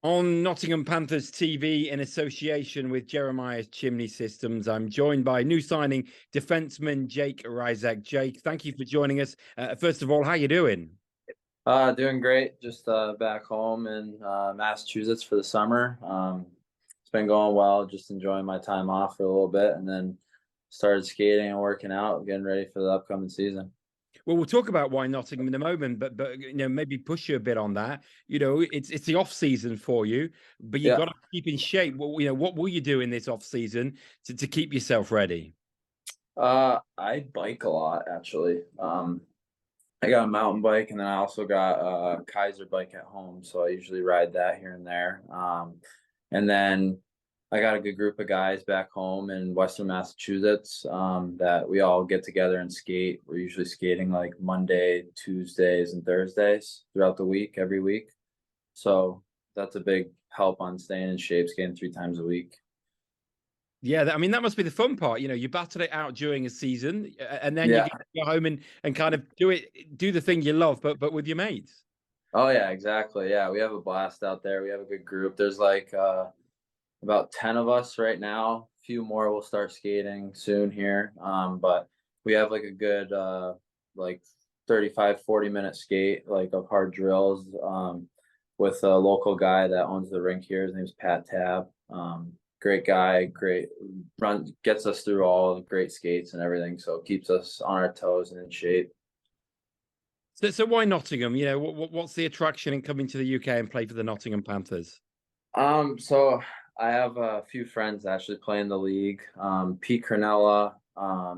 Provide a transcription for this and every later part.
On Nottingham Panthers TV, in association with Jeremias Chimney Systems, I'm joined by new signing defenceman Jake Ryczek. Jake, thank you for joining us. First of all, how you doing? Doing great. Just back home in Massachusetts for the summer. It's been going well. Just enjoying my time off for a little bit, and then started skating and working out, getting ready for the upcoming season. Well, we'll talk about why Nottingham in a moment, but maybe push you a bit on that. It's the off season for you, but you've Yeah. got to keep in shape. Well, what will you do in this off season to keep yourself ready? I bike a lot actually. I got a mountain bike, and then I also got a Kaiser bike at home, so I usually ride that here and there. And then I got a good group of guys back home in Western Massachusetts that we all get together and skate. We're usually skating like Monday, Tuesdays, and Thursdays throughout the week, every week. So that's a big help on staying in shape, skating 3 times a week. Yeah, I mean that must be the fun part. You battled it out during a season, and then you Yeah. get to go home and kind of do the thing you love, but with your mates. Oh yeah, exactly. Yeah, we have a blast out there. We have a good group. There's like about 10 of us right now. A few more will start skating soon here. But we have like a good like 35, 40 minute skate, like of hard drills, with a local guy that owns the rink here. His name's Pat Tab. Great guy, great run, gets us through all the great skates and everything. So it keeps us on our toes and in shape. So why Nottingham? What's the attraction in coming to the UK and play for the Nottingham Panthers? So I have a few friends actually play in the league. Pete Cronella,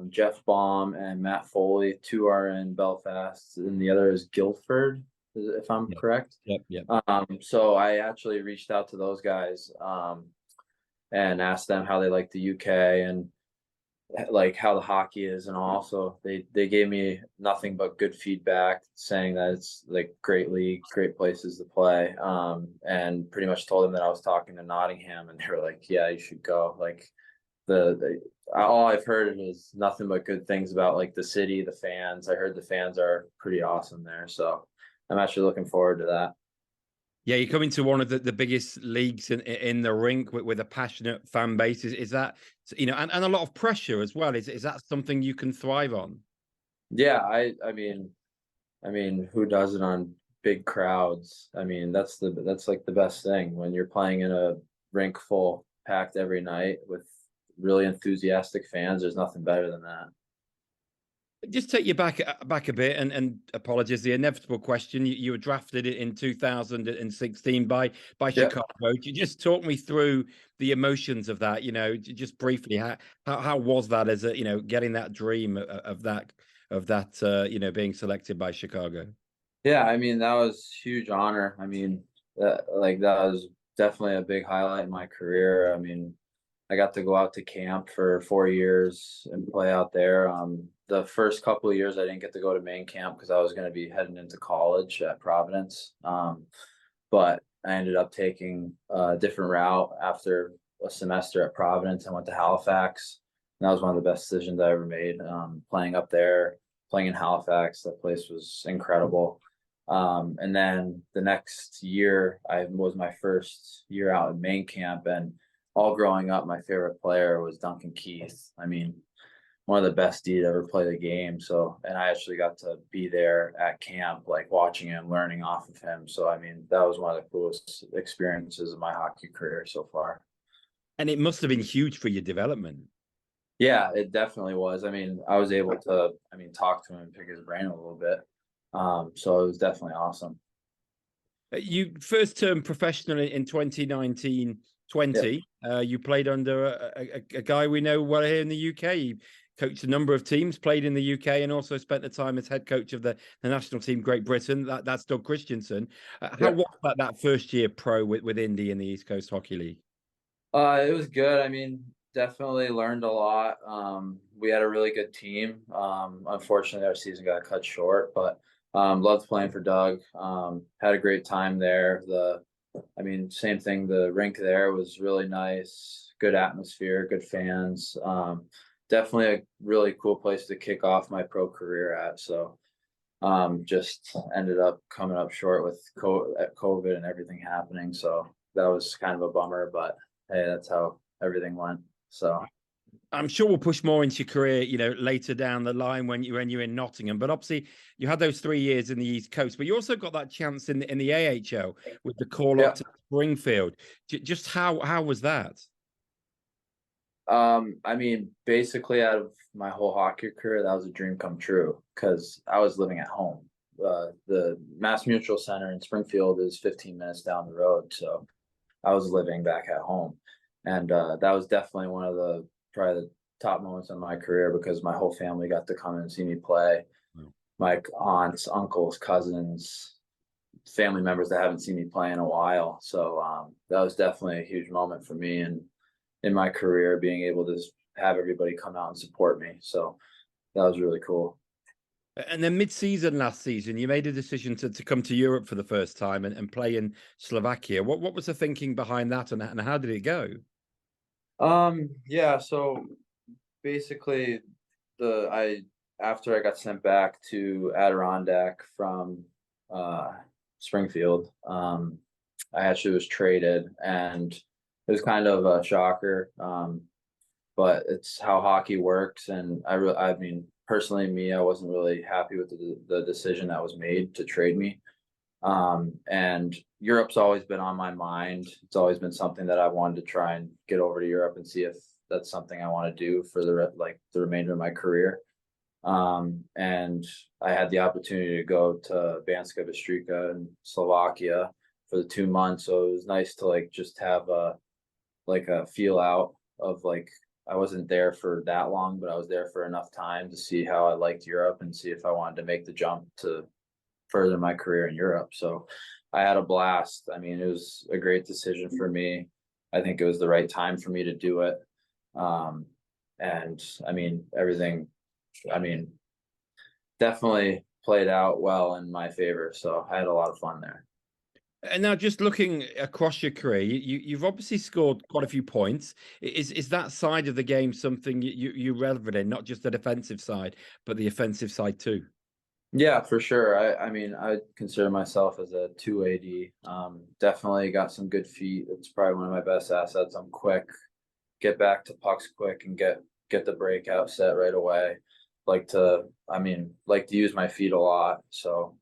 Jeff Baum, and Matt Foley. Two are in Belfast, and the other is Guildford, if I'm Yeah. correct. Yep, yep. So I actually reached out to those guys, and asked them how they like the UK and like how the hockey is, and also they gave me nothing but good feedback, saying that it's like great league, great places to play, and pretty much told them that I was talking to Nottingham, and they were like, yeah, you should go. Like all I've heard is nothing but good things about like the city, the fans. I heard the fans are pretty awesome there, so I'm actually looking forward to that. Yeah, you're coming to one of the biggest leagues in the rink with a passionate fan base. Is that and a lot of pressure as well? Is that something you can thrive on? Yeah, I mean, who does it on big crowds? I mean, that's like the best thing when you're playing in a rink full, packed every night with really enthusiastic fans. There's nothing better than that. Just take you back a bit, and apologies, the inevitable question. You were drafted in 2016 by Yeah. Chicago. You just talk me through the emotions of that. Just briefly, how was that as getting that dream of that being selected by Chicago? Yeah, I mean, that was huge honor. I mean, that was definitely a big highlight in my career. I mean, I got to go out to camp for 4 years and play out there. The first couple of years, I didn't get to go to main camp because I was going to be heading into college at Providence. But I ended up taking a different route after a semester at Providence. I went to Halifax. And that was one of the best decisions I ever made. Playing up there, playing in Halifax, that place was incredible. And then the next year, I was my first year out in main camp, and all growing up, my favorite player was Duncan Keith. I mean, one of the best D to ever play the game. So, and I actually got to be there at camp, like watching him, learning off of him. So, I mean, that was one of the coolest experiences of my hockey career so far. And it must have been huge for your development. Yeah, it definitely was. I mean, I was able to, talk to him and pick his brain a little bit. So it was definitely awesome. You first turned professional in 2019-20. Yeah. You played under a guy we know well here in the UK. He coached a number of teams, played in the UK, and also spent the time as head coach of the national team, Great Britain. That's Doug Christensen. How Yeah. was that first year pro with Indy in the East Coast Hockey League? It was good. I mean, definitely learned a lot. We had a really good team. Unfortunately, our season got cut short, but loved playing for Doug. Had a great time there. Same thing. The rink there was really nice. Good atmosphere, good fans. Definitely a really cool place to kick off my pro career at. So just ended up coming up short with COVID and everything happening. So that was kind of a bummer, but hey, that's how everything went. So I'm sure we'll push more into your career, later down the line when you're in Nottingham. But obviously, you had those 3 years in the East Coast, but you also got that chance in the AHL with the call yeah. up to Springfield. Just how was that? I mean, basically out of my whole hockey career, that was a dream come true because I was living at home. The Mass Mutual Center in Springfield is 15 minutes down the road, so I was living back at home, and that was definitely one of the probably the top moments of my career because my whole family got to come and see me play. Wow. My aunts, uncles, cousins, family members that haven't seen me play in a while. So that was definitely a huge moment for me and in my career, being able to have everybody come out and support me. So that was really cool. And then mid-season last season, you made a decision to come to Europe for the first time and play in Slovakia. What was the thinking behind that, and how did it go? Yeah, so basically I after I got sent back to Adirondack from uh Springfield, I actually was traded and it was kind of a shocker. But it's how hockey works, and I mean, personally, me, I wasn't really happy with the decision that was made to trade me. And Europe's always been on my mind. It's always been something that I wanted to try and get over to Europe and see if that's something I want to do for the remainder of my career. And I had the opportunity to go to Banska Bystrica in Slovakia for the 2 months, so it was nice to just have a feel out of I wasn't there for that long, but I was there for enough time to see how I liked Europe and see if I wanted to make the jump to further my career in Europe. So I had a blast. I mean, it was a great decision for me. I think it was the right time for me to do it. And I mean, everything, I mean, definitely played out well in my favor. So I had a lot of fun there. And now, just looking across your career, you've obviously scored quite a few points. Is that side of the game something you relevant in, not just the defensive side, but the offensive side too? Yeah, for sure. I mean, I consider myself as a 2 AD. Definitely got some good feet. It's probably one of my best assets. I'm quick, get back to pucks quick, and get the breakout set right away. Like to use my feet a lot. So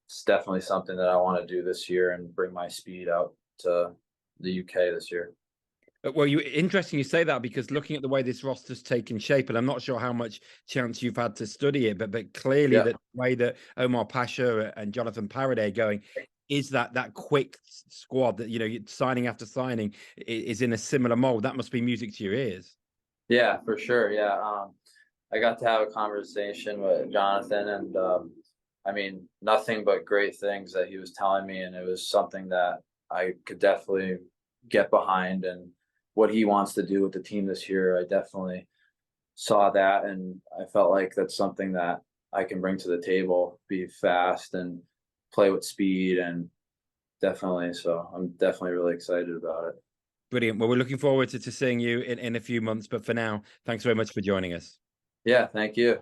it's definitely something that I want to do this year and bring my speed out to the UK this year. Well, interesting you say that, because looking at the way this roster's taken shape, and I'm not sure how much chance you've had to study it, but clearly Yeah. that way that Omar Pasha and Jonathan Paraday going is that quick squad that signing after signing is in a similar mold. That must be music to your ears. Yeah, for sure. Yeah. I got to have a conversation with Jonathan, and I mean, nothing but great things that he was telling me, and it was something that I could definitely get behind. And what he wants to do with the team this year, I definitely saw that, and I felt like that's something that I can bring to the table, be fast and play with speed, and definitely. So I'm definitely really excited about it. Brilliant. Well, we're looking forward to seeing you in a few months. But for now, thanks very much for joining us. Yeah, thank you.